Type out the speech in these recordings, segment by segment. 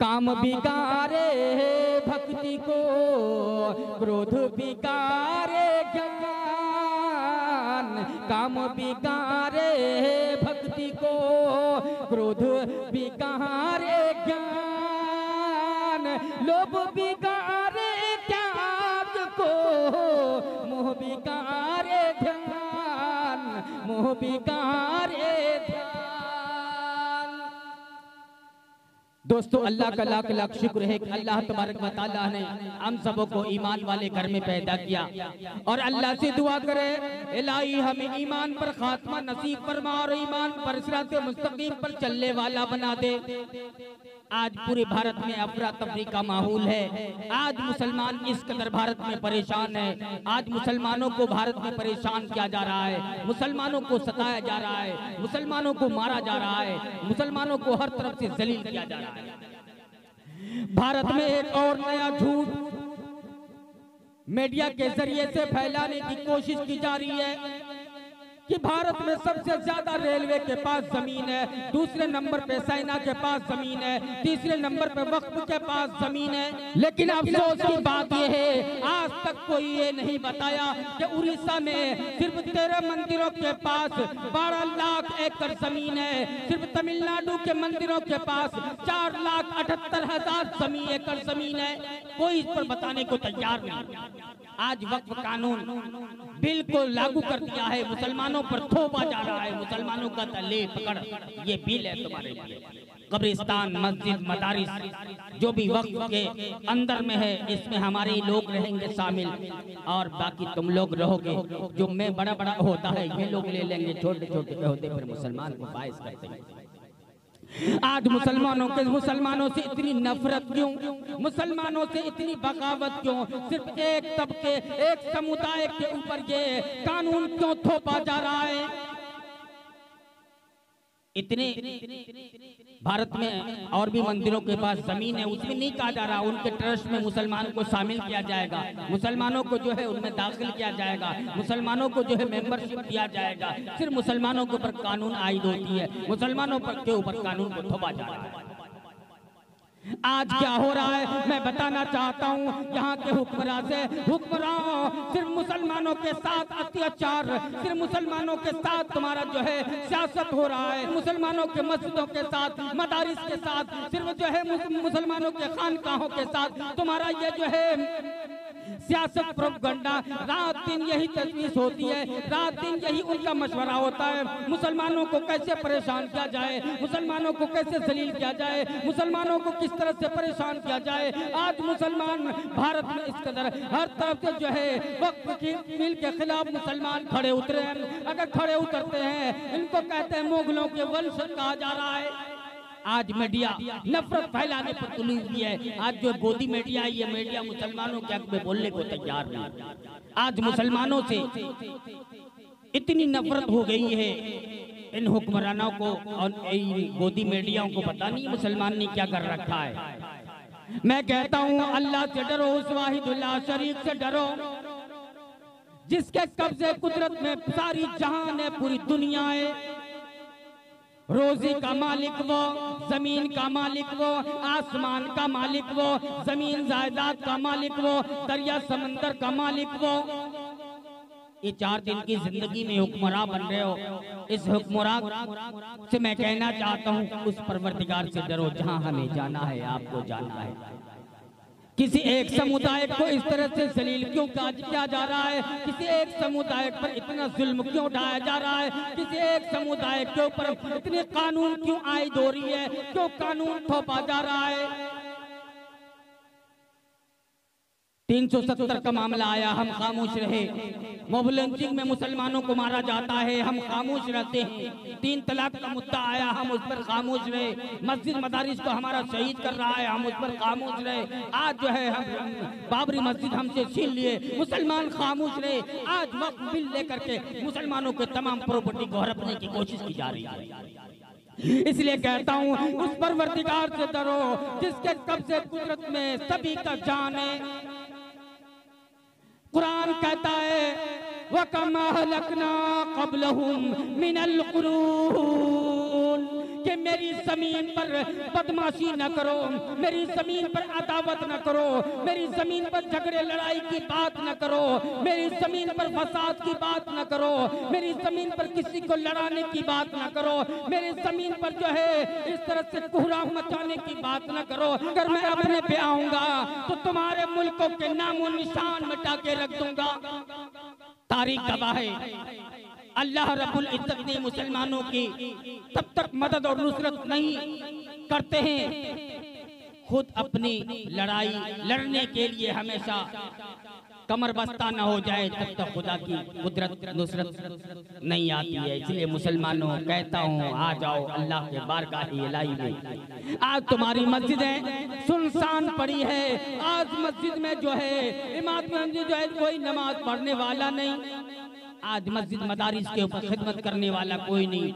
काम बिगारे भक्ति को, क्रोध बिगारे ज्ञान। काम बिगारे भक्ति को, क्रोध बिगारे ज्ञान। लोभ बिगारे त्याग को, मोह बिगारे ध्यान, मोह बिगारे ध्यान। दोस्तों, अल्लाह का लाख लाख शुक्र है कि अल्लाह तबारक व तआला ने हम सबों को ईमान वाले घर में पैदा किया। और अल्लाह से दुआ करें, इलाही हमें ईमान पर खात्मा नसीब फरमा और ईमान पर सिरात मुस्तकीम पर चलने वाला बना दे। आज पूरे भारत में अफरा तफरी का माहौल है। आज मुसलमान इस कदर भारत में परेशान है। आज मुसलमानों को भारत में परेशान किया जा रहा है, मुसलमानों को सताया जा रहा है, मुसलमानों को मारा जा रहा है, मुसलमानों को हर तरफ से जलील किया जा रहा है। भारत में एक और नया झूठ मीडिया के जरिए से फैलाने की कोशिश की जा रही है कि भारत में सबसे ज्यादा रेलवे के पास जमीन है, दूसरे नंबर पे सेना के पास जमीन है, तीसरे नंबर पे वक्फ के पास जमीन है। लेकिन अफसोस की बात यह है, आज तक कोई ये नहीं बताया कि उड़ीसा में सिर्फ 13 मंदिरों के पास 12 लाख एकड़ जमीन है। सिर्फ तमिलनाडु के मंदिरों के पास 4,78,000 एकड़ जमीन है। कोई इस पर बताने को तैयार नहीं। आज वक्फ कानून बिल्कुल लागू कर दिया है, मुसलमानों पर थोपा जा रहा है। मुसलमानों का तले पकड़ ये बिल है तुम्हारे लिए। कब्रिस्तान, मस्जिद, मदारिस जो भी वक्फ के अंदर में है, इसमें हमारे लोग रहेंगे शामिल और बाकी तुम लोग रहोगे। जो में बड़ा बड़ा होता है ये लोग ले लेंगे, छोटे छोटे होते फिर मुसलमान को बाइस करते हैं। आज मुसलमानों से इतनी नफरत क्यों, मुसलमानों से इतनी बगावत क्यों? सिर्फ एक तबके, एक समुदाय के ऊपर ये कानून क्यों थोपा जा रहा है? इतने भारत में और भी मंदिरों के पास जमीन है, उसमें नहीं कहा जा रहा उनके ट्रस्ट में मुसलमान को शामिल किया जाएगा, मुसलमानों को जो है उनमें दाखिल किया जाएगा, मुसलमानों को जो है मेंबरशिप दिया जाएगा। सिर्फ मुसलमानों के ऊपर कानून आयद होती है, मुसलमानों पर के ऊपर कानून को थोपा जा रहा है। आज क्या हो रहा है मैं बताना चाहता हूँ। यहाँ के हुक्मरान सिर्फ मुसलमानों के साथ अत्याचार, सिर्फ मुसलमानों के साथ तुम्हारा जो है सियासत हो रहा है। मुसलमानों के मस्जिदों के साथ, मदारिस के साथ, सिर्फ जो है मुसलमानों के खानकाहों के साथ तुम्हारा ये जो है सियासत प्रोपगंडा, रात दिन यही तजवीज़ होती है, रात दिन यही उनका मशवरा होता है। मुसलमानों को कैसे परेशान किया जाए, मुसलमानों को कैसे जलील किया जाए, मुसलमानों को किस तरह से परेशान किया जाए। आज मुसलमान भारत में इस कदर हर तरफ से जो है वक्फ की बिल के खिलाफ मुसलमान खड़े उतरे हैं। अगर खड़े उतरते हैं, इनको कहते हैं मुगलों के वंश कहा जा रहा है। आज मीडिया नफरत फैलाने पर तुली हुई है। आज जो गोदी मीडिया है, ये मीडिया मुसलमानों के हक में बोलने को तैयार नहीं। आज मुसलमानों से इतनी नफरत हो गई है इन हुक्मरानों को और गोदी मीडियाओं को, पता नहीं मुसलमान ने क्या कर रखा है। मैं कहता हूँ अल्लाह से डरो, उस वाहिदुल्लाह शरीफ से डरो जिसके कब्जे कुदरत में सारी जहान है, पूरी दुनिया है। रोजी का मालिक वो, जमीन का मालिक वो, आसमान का मालिक वो, जमीन जायदाद का मालिक वो, दरिया समंदर का मालिक वो। ये 4 दिन की जिंदगी में हुक्मरान बन रहे हो। इस हुक्मरान से मैं कहना चाहता हूँ उस परवरदिगार से डरो जहाँ हमें जाना है, आपको जाना है। किसी एक समुदाय को इस तरह से जलील क्यों किया जा रहा है? किसी एक समुदाय पर इतना जुल्म क्यों ढाया जा रहा है? किसी एक समुदाय के ऊपर इतने कानून क्यों आयद हो रही है? क्यों कानून थोपा जा रहा है? 370 का मामला आया, हम खामोश रहे। मोब लिंचिंग में मुसलमानों को मारा जाता है, हम खामोश रहते हैं। 3 तलाक का मुद्दा आया, हम उस पर खामोश रहे। मस्जिद मदारिस को हमारा शहीद कर रहा है, हम उस पर खामोश रहे। आज जो है हम बाबरी मस्जिद हमसे छीन लिए, मुसलमान खामोश रहे। आज वक्त बिल लेकर के मुसलमानों के तमाम प्रॉपर्टी को हड़पने की कोशिश की जा रही है। इसलिए कहता हूँ उस परवरदिगार से डरो जिसके कब्जे कुदरत में सभी का जान है। कुरान कहता है वकमा हलकना क़ब्लहुम मिनल क़ुरून, रसूल कि मेरी जमीन पर बदमाशी न करो, मेरी जमीन पर अदावत न करो, मेरी जमीन पर झगड़े लड़ाई की बात न करो, मेरी जमीन पर फसाद की बात न करो, मेरी जमीन पर किसी को लड़ाने की बात न करो, मेरी जमीन पर जो है इस तरह से कोहराम मचाने की बात न करो। अगर मैं अपने पे आऊंगा तो तुम्हारे मुल्कों के नामो निशान मिटा के रख दूंगा। तारीख गवाह है, अल्लाह रब्बुल इज्जत ने मुसलमानों की तब तक मदद और नुसरत नहीं करते हैं, खुद अपनी लड़ाई लड़ने के लिए हमेशा कमर बस्ता न हो जाए तब तक खुदा की कुदरत नुसरत नहीं आती है। इसलिए मुसलमानों कहता हूँ, आ जाओ अल्लाह के बारगाह इलाही में। आज तुम्हारी मस्जिदें सुनसान पड़ी है, आज मस्जिद में जो है इमाम मस्जिद जो है कोई नमाज पढ़ने वाला नहीं, आज मस्जिद मदारिस के ऊपर खिदमत करने वाला कोई नहीं।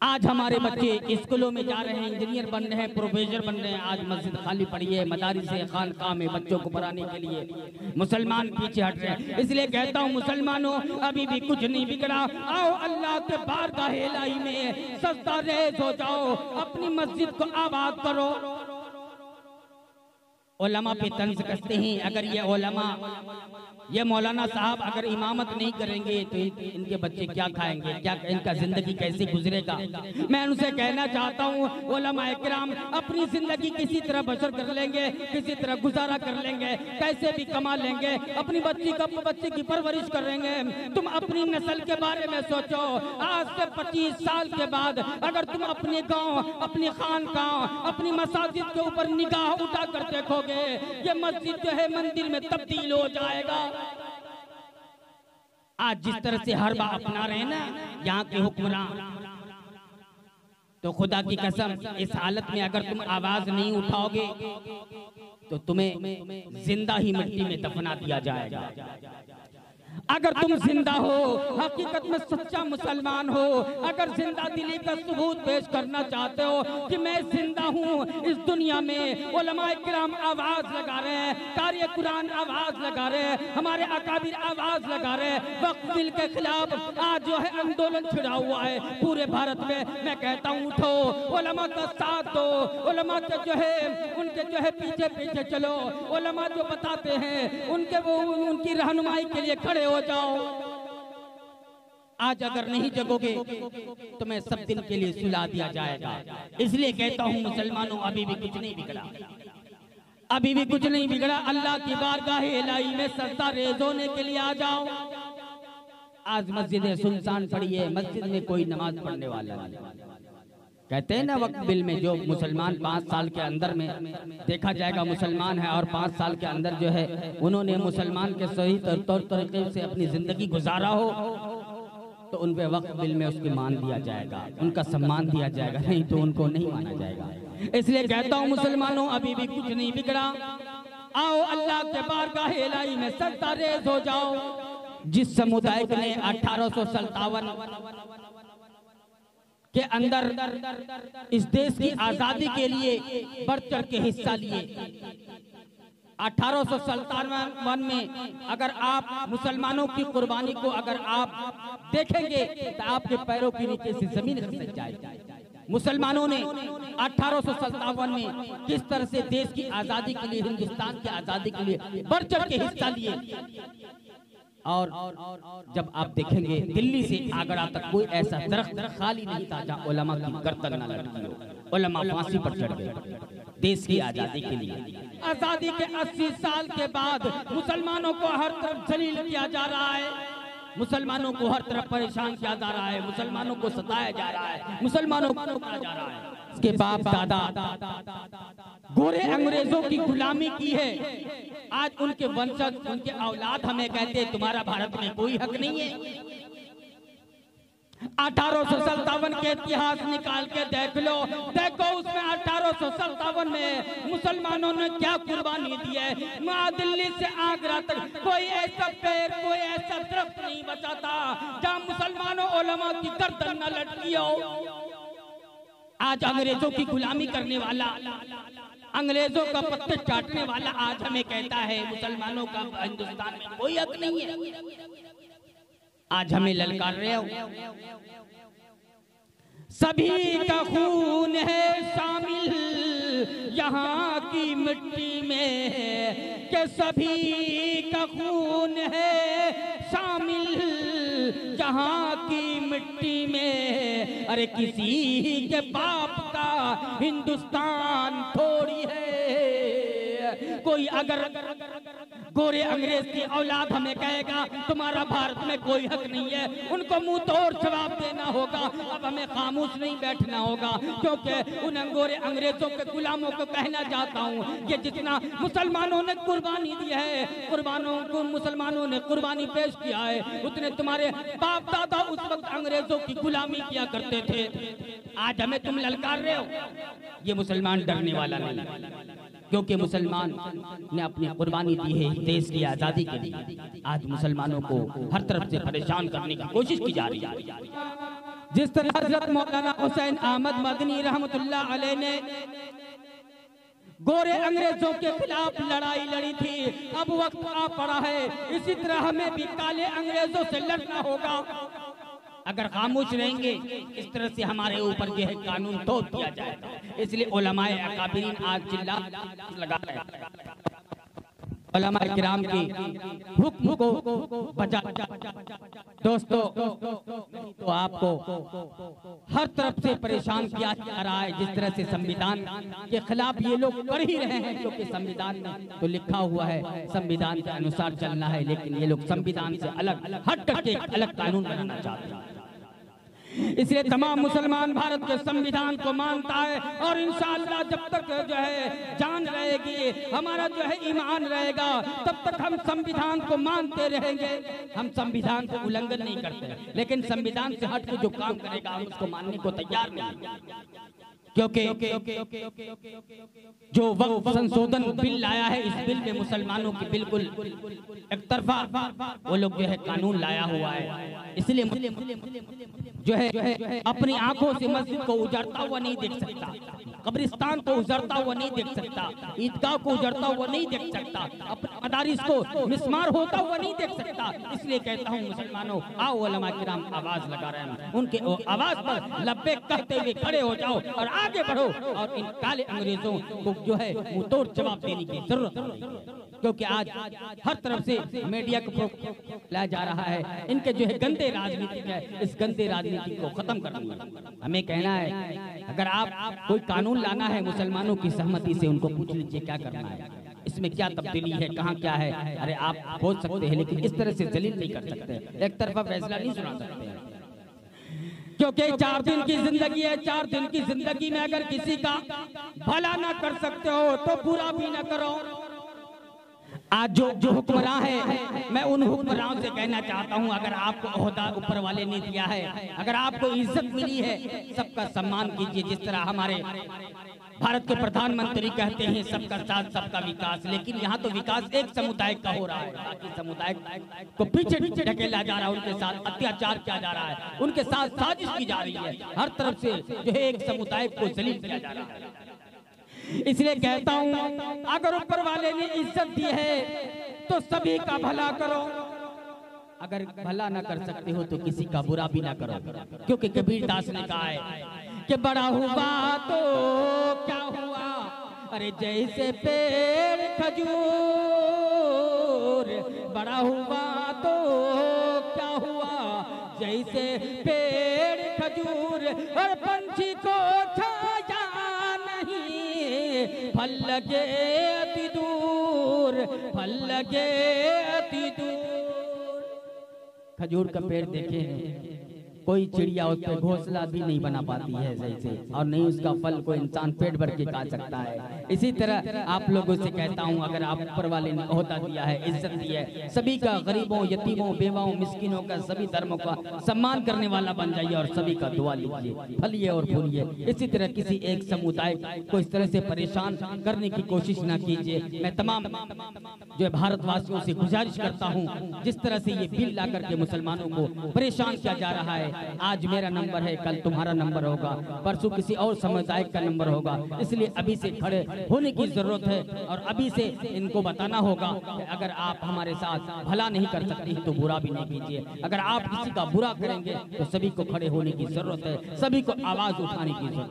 आज हमारे बच्चे स्कूलों में जा रहे हैं, इंजीनियर बन रहे हैं, प्रोफेसर बन रहे हैं, आज मस्जिद खाली पड़ी है, मदारिस खानकाह में बच्चों को पढ़ाने के लिए मुसलमान पीछे हट रहे हैं। इसलिए कहता हूँ मुसलमानों, अभी भी कुछ नहीं बिगड़ा, आओ अल्लाह के बारगाह इलाही में सजदा रेज़ हो जाओ, अपनी मस्जिद को आबाद करो। उलमा पे तंज कसते हैं, अगर ये उलमा ये मौलाना साहब अगर इमामत नहीं करेंगे तो इनके बच्चे क्या खाएंगे, क्या इनका जिंदगी कैसे गुजरेगा। मैं उनसे कहना चाहता हूँ, उलमाए किराम अपनी जिंदगी किसी तरह बसर कर लेंगे, किसी तरह गुजारा कर लेंगे, कैसे भी कमा लेंगे, अपनी बच्ची की परवरिश करेंगे। तुम अपनी नस्ल के बारे में सोचो, आज से 25 साल के बाद अगर तुम अपने गाँव, अपनी खानकाह, अपनी मसाजिद के ऊपर निगाह उठा कर देखोगे, ये मस्जिद जो है मंदिर में तब्दील हो जाएगा। आज जिस तरह से हर बार अपना रहे ना यहाँ के हुक्मरान, तो खुदा की कसम इस हालत में अगर तुम आवाज नहीं उठाओगे तो तुम्हें जिंदा ही मिट्टी में दफना दिया जाएगा। अगर तुम जिंदा हो, हकीकत में सच्चा मुसलमान हो, अगर जिंदा दिली का सबूत पेश करना चाहते हो कि मैं जिंदा हूँ इस दुनिया में, उलमाए किराम आवाज लगा रहे हैं, कारी कुरान आवाज लगा रहे हैं, हमारे अकाबिर आवाज लगा रहे हैं, वक्फ बिल के खिलाफ आज जो है आंदोलन छिड़ा हुआ है पूरे भारत में। मैं कहता हूँ उठो, उलमा का साथ दो, उलमा के जो है उनके जो है पीछे पीछे चलो, उलमा जो बताते हैं उनकी रहनुमाई के लिए खड़े हो जाओ। आज अगर नहीं जगोगे तो मैं सब दिन के लिए सुला दिया जाएगा। इसलिए कहता हूँ मुसलमानों, अभी भी कुछ नहीं बिगड़ा, अभी भी कुछ नहीं बिगड़ा। अल्लाह की बारगाह इलाही में सजदा रेज़ होने के लिए आ जाओ। आज मस्जिदें सुनसान पड़ी है, मस्जिद में कोई नमाज पढ़ने वाला नहीं। कहते हैं ना वक्त बिल में जो मुसलमान 5 साल के अंदर में देखा जाएगा मुसलमान है और 5 साल के अंदर जो है उन्होंने मुसलमान के सही तौर तरीके से अपनी जिंदगी गुजारा हो तो उन पे वक्त बिल में उसकी मान दिया जाएगा, उनका सम्मान दिया जाएगा, नहीं तो उनको नहीं माना जाएगा। इसलिए कहता हूँ मुसलमानों, अभी भी कुछ नहीं बिगड़ा, आओ अल्लाह के बारगाह इलाही में सजदा रेज़ हो जाओ। जिस समुदाय ने 1857 के अंदर इस देश की आजादी के लिए बढ़ चढ़ के हिस्सा लिए, 1857 में अगर आप मुसलमानों की कुर्बानी को अगर आप देखेंगे तो आपके पैरों के नीचे से जमीन खिसक जाएगी। मुसलमानों ने 1857 में किस तरह से देश की आजादी के लिए, हिंदुस्तान की आजादी के लिए बढ़ चढ़ के हिस्सा लिए। और जब आप देखेंगे दिल्ली से आगरा तक कोई ऐसा दरख्त खाली नहीं था जहाँ उलमा की गर्दन न लटकी हो। उलमा फांसी पर चढ़ गए देश की आजादी के लिए। आजादी के 80 साल के बाद मुसलमानों को हर तरफ जलील किया जा रहा है, मुसलमानों को हर तरफ परेशान किया जा रहा है, मुसलमानों को सताया जा रहा है, मुसलमानों को मारा जा रहा है। इसके बाप दादा गोरे अंग्रेजों की गुलामी की है, आज उनके वंशज, उनके औलाद हमें कहते हैं तुम्हारा भारत में कोई हक नहीं है। 1857 के इतिहास निकाल के देख लो, देखो उसमें 1857 में मुसलमानों ने क्या कुर्बानी दी है। वहाँ दिल्ली से आगरा तक कोई ऐसा पेड़, कोई ऐसा दरख्त नहीं बचा था जहाँ मुसलमानों उलमा की गर्दन न लटकी हो। आज अंग्रेजों की गुलामी करने वाला, अंग्रेजों का पत्ते चाटने वाला आज हमें कहता है मुसलमानों का हिंदुस्तान में कोई हक नहीं है। आज हमें ललकार रहे हो। सभी का खून है शामिल यहाँ की मिट्टी में, कि सभी का खून है शामिल यहाँ की मिट्टी में। अरे किसी के बाप का हिंदुस्तान थोड़ी है। कोई अगर गोरे अंग्रेज की औलाद हमें कहेगा तुम्हारा भारत में कोई हक नहीं है, उनको मुंह तोड़ जवाब देना होगा। अब हमें खामोश नहीं बैठना होगा, क्योंकि उन गोरे अंग्रेजों के गुलामों को कहना चाहता हूँ कि जितना मुसलमानों ने कुर्बानी दी है, मुसलमानों ने कुर्बानी पेश किया है, उतने तुम्हारे बाप दादा उस वक्त अंग्रेजों की गुलामी किया करते थे। आज हमें तुम ललकार रहे हो, ये मुसलमान डरने वाला नहीं, क्योंकि मुसलमान ने अपनी कुर्बानी दी है देश की आजादी के लिए। आज मुसलमानों को हर तरफ से परेशान करने की कोशिश की जा रही है। जिस तरह हजरत मौलाना हुसैन अहमद मदनी रहमतुल्लाह अलैह ने गोरे अंग्रेजों के खिलाफ लड़ाई लड़ी थी, अब वक्त आ पड़ा है इसी तरह हमें भी काले अंग्रेजों से लड़ना होगा। अगर खामोश रहेंगे इस तरह से हमारे ऊपर जो है कानून तोड़ दिया जाएगा। इसलिए उलमाए अकाबिरीन आज चिल्ला लगा रहे हैं, उलमाए किराम की हुक्म को बचा। दोस्तों तो आपको हर तरफ से परेशान किया जा रहा है, जिस तरह से संविधान के खिलाफ ये लोग कर ही रहे हैं, क्योंकि संविधान में तो लिखा हुआ है संविधान के अनुसार चलना है, लेकिन ये लोग संविधान से अलग हट करके एक अलग कानून बनाना चाहते हैं। इसलिए तमाम मुसलमान भारत के संविधान को मानता है, और इंशाअल्लाह जब तक जो है जान रहेगी, हमारा जो है ईमान रहेगा, तब तक हम संविधान को मानते रहेंगे। हम संविधान को उल्लंघन नहीं करते, लेकिन संविधान से हट के जो काम करेगा हम उसको मानने को तैयार नहीं, क्योंकि जो वक्फ संशोधन बिल लाया है, इस बिल में मुसलमानों की बिल्कुल एक तरफा वो लोग जो है कानून लाया हुआ है। इसलिए जो है अपनी आंखों से मस्जिद को उजड़ता हुआ नहीं देख सकता, कब्रिस्तान को उजड़ता हुआ नहीं देख सकता, ईदगाह को उजड़ता हुआ नहीं देख सकता, अपने मदारिस को मिस्मार होता हुआ नहीं देख सकता। इसलिए कहता हूँ मुसलमानों, आओ उलमा किराम आवाज लगा रहे हैं, उनके आवाज पर लब्बैक कहते हुए खड़े हो जाओ और आगे बढ़ो, और इन काले अंग्रेजों को जो है मुंह तोड़ जवाब देने की जरूरत है। क्योंकि आज हर तरफ से मीडिया को लाया जा रहा है, इनके जो है गंदे राजनीति है, इस गंदे राजनीति को खत्म करना है। हमें कहना है अगर आप कोई कानून लाना है मुसलमानों की सहमति से उनको पूछ लीजिए क्या करना है, इसमें क्या तब्दीली है, कहाँ क्या है। अरे आप बोल सकते हैं, लेकिन इस तरह से जलील नहीं कर सकते, एक तरफा फैसला नहीं सुना सकते हैं। क्योंकि 4 दिन की जिंदगी है, 4 दिन की जिंदगी में अगर किसी का भला ना कर सकते हो तो बुरा भी ना करो। आज जो हुक्मरान है, मैं उन हुक्मरानों से कहना चाहता हूं, अगर आपको ओहदा ऊपर वाले ने दिया है, अगर आपको इज्जत मिली है, सबका सम्मान कीजिए। जिस तरह हमारे भारत के प्रधानमंत्री कहते हैं सबका साथ सबका विकास, लेकिन यहाँ तो विकास एक समुदाय का हो रहा है, बाकी समुदाय को पीछे ढकेला जा रहा है, उनके साथ अत्याचार किया जा रहा है, उनके साथ साजिश की जा रही है, हर तरफ से जो है एक समुदाय को जलील किया जा रहा है। इसलिए कहता हूँ अगर ऊपर वाले ने इज्जत दी है तो सभी का भला करो, अगर भला ना कर सकते हो तो किसी का बुरा भी ना करो। क्योंकि कबीर दास ने कहा है कि बड़ा हुआ तो क्या हुआ, अरे जैसे पेड़ खजूर, बड़ा हुआ तो क्या हुआ जैसे पेड़ खजूर, और पंछी को छाया नहीं, फल लगे अति दूर, फल लगे अति दूर। खजूर का पेड़ देखे हैं, कोई चिड़िया उस पर घोंसला भी नहीं बना पाती है सही से, और नहीं उसका फल कोई इंसान पेट भर के खा सकता है। इसी तरह आप लोगों से कहता हूँ, अगर आप ऊपर वाले ने ओहदा दिया है, इज्जत दी है, सभी का, गरीबों, यतीमों, बेवाओं, मिस्किनों का, सभी धर्मों का सम्मान करने वाला बन जाइए और सभी का दुआ लीजिए, फलिए और फूलिए। इसी तरह किसी एक समुदाय को इस तरह से परेशान करने की कोशिश ना कीजिए। मैं तमाम जो है भारतवासियों से गुजारिश करता हूँ, जिस तरह से ये बिल ला करके मुसलमानों को परेशान किया जा रहा है, आज मेरा नंबर है, कल तुम्हारा नंबर होगा, परसों किसी और समुदाय का नंबर होगा। इसलिए अभी से खड़े होने की जरूरत है और अभी से इनको बताना होगा कि अगर आप हमारे साथ भला नहीं कर सकती तो बुरा भी नहीं कीजिए। अगर आप किसी का बुरा करेंगे तो सभी को खड़े होने की जरूरत है, सभी को आवाज उठाने की जरूरत है।